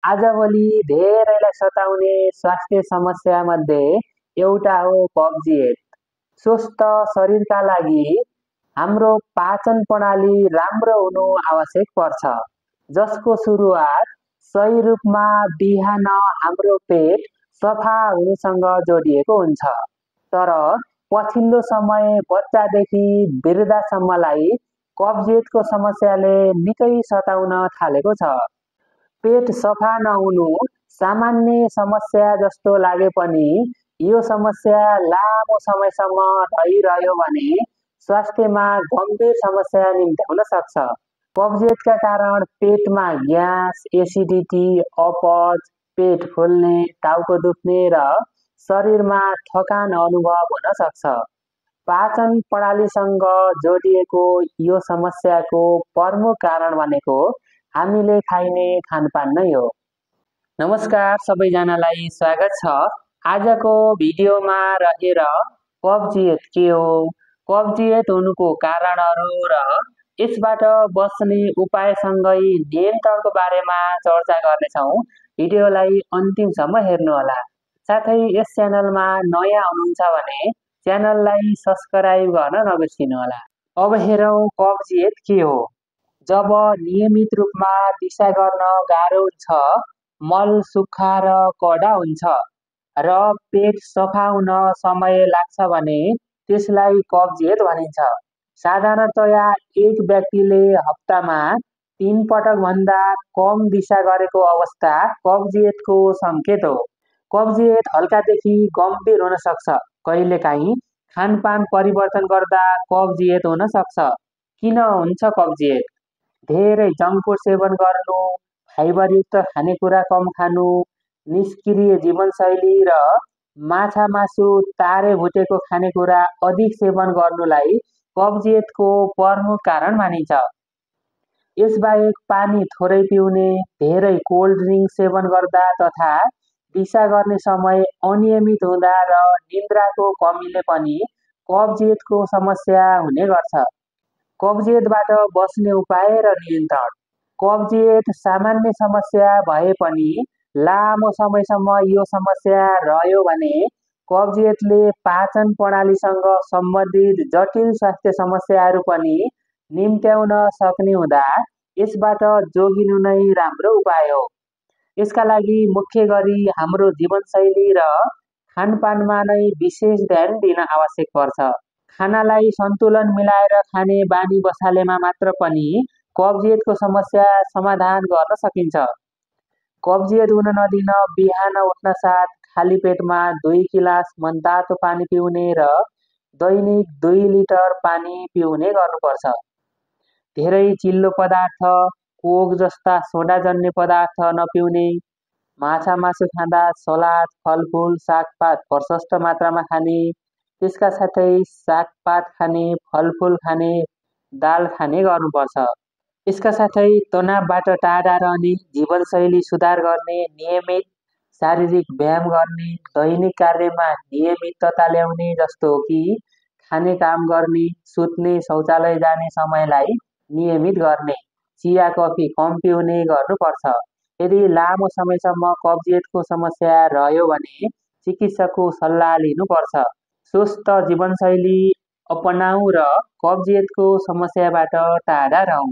आजभोलि धेरैलाई सताउने स्वास्थ्य समस्यामध्ये एउटा हो कब्जियत। स्वस्थ शरीरका लागि हाम्रो पाचन प्रणाली राम्रो हुनु आवश्यक पर्छ, जसको सुरुवात सही रूपमा बिहान हाम्रो पेट सफा हुनुसँग जोडिएको हुन्छ। तर पछिल्लो समय बच्चादेखि वृद्धसम्मलाई कब्जियतको समस्याले निकै सताउन थालेको छ। पेट सफा नहुनु सामान्य समस्या जस्तो लागे पनि यो समस्या लामो समयसम्म रहिरह्यो भने स्वास्थ्यमा गम्भीर समस्या निम्त्याउन सक्छ। कब्जियतका कारण पेटमा ग्यास, एसिडिटी, अपच, पेट फुल्ने, टाउको दुख्ने र शरीरमा थकान अनुभव हुन सक्छ। पाचन प्रणालीसँग जोडिएको यो समस्याको प्रमुख कारण भनेको हामीले खाइने खानपान नै हो। नमस्कार सबैजनालाई स्वागत छ। आजको भिडियोमा रहेर कब्जियत के हो, कब्जियत हुनुको कारणहरू र यसबाट बच्ने उपायसँगै नियन्त्रणको बारेमा चर्चा गर्नेछौँ। भिडियोलाई अन्तिमसम्म हेर्नुहोला। साथै यस च्यानलमा नयाँ हुनुहुन्छ भने च्यानललाई सब्स्क्राइब गर्न नबिर्सिनुहोला। अब हेरौँ कब्जियत के हो। जब नियमित रूपमा दिशा गर्न गाह्रो हुन्छ, मल सुक्खा र कडा हुन्छ र पेट सफा हुन समय लाग्छ भने त्यसलाई कब्जियत भनिन्छ। साधारणतया एक व्यक्तिले हप्तामा 3 पटकभन्दा कम दिशा गरेको अवस्था कब्जियतको सङ्केत हो। कब्जियत हल्कादेखि गम्भीर हुन सक्छ। कहिलेकाहीँ खानपान परिवर्तन गर्दा कब्जियत हुन सक्छ। किन हुन्छ कब्जियत? धेरै जङ्क फुड सेवन गर्नु, फाइबरयुक्त खानेकुरा कम खानु, निष्क्रिय जीवनशैली र माछा मासु तारे भुटेको खानेकुरा अधिक सेवन गर्नुलाई कब्जियतको प्रमुख कारण मानिन्छ। यसबाहेक पानी थोरै पिउने, धेरै कोल्ड ड्रिङ्क सेवन गर्दा तथा दिशा गर्ने समय अनियमित हुँदा र निद्राको कमीले पनि कब्जियतको समस्या हुने गर्छ। कब्जियतबाट बच्ने उपाय र नियन्त्रण। कब्जियत सामान्य समस्या भए पनि लामो समयसम्म यो समस्या रह्यो भने कब्जियतले पाचन प्रणालीसँग सम्बन्धित जटिल स्वास्थ्य समस्याहरू पनि निम्त्याउन सक्ने हुँदा यसबाट जोगिनु नै राम्रो उपाय हो। यसका लागि मुख्य गरी हाम्रो जीवनशैली र खानपानमा नै विशेष ध्यान दिन आवश्यक पर्छ। खानालाई सन्तुलन मिलाएर खाने बानी बसालेमा मात्र पनि कब्जियतको समस्या समाधान गर्न सकिन्छ। कब्जियत हुन नदिन बिहान उठ्नसाथ खाली पेटमा 2 गिलास मनतातो पानी पिउने र दैनिक 2 लिटर पानी पिउने गर्नुपर्छ। धेरै चिल्लो पदार्थ, कोक जस्ता सोडाजन्य पदार्थ नपिउने। माछा मासु खाँदा सलाद, फलफुल, सागपात प्रशस्त मात्रामा खाने। त्यसका साथै सागपात खाने, फलफुल खाने, दाल खाने गर्नुपर्छ। यसका साथै तनावबाट टाढा रहने, जीवनशैली सुधार गर्ने, नियमित शारीरिक व्यायाम गर्ने, दैनिक कार्यमा नियमितता ल्याउने जस्तो कि खाने काम गर्ने, सुत्ने, शौचालय जाने समयलाई नियमित गर्ने, चिया कफी कम पिउने गर्नुपर्छ। यदि लामो समयसम्म कब्जियतको समस्या रह्यो भने चिकित्सकको सल्लाह लिनुपर्छ। स्वस्थ जीवनशैली अपनाऊ र कब्जियतको समस्याबाट टाढा रहौँ।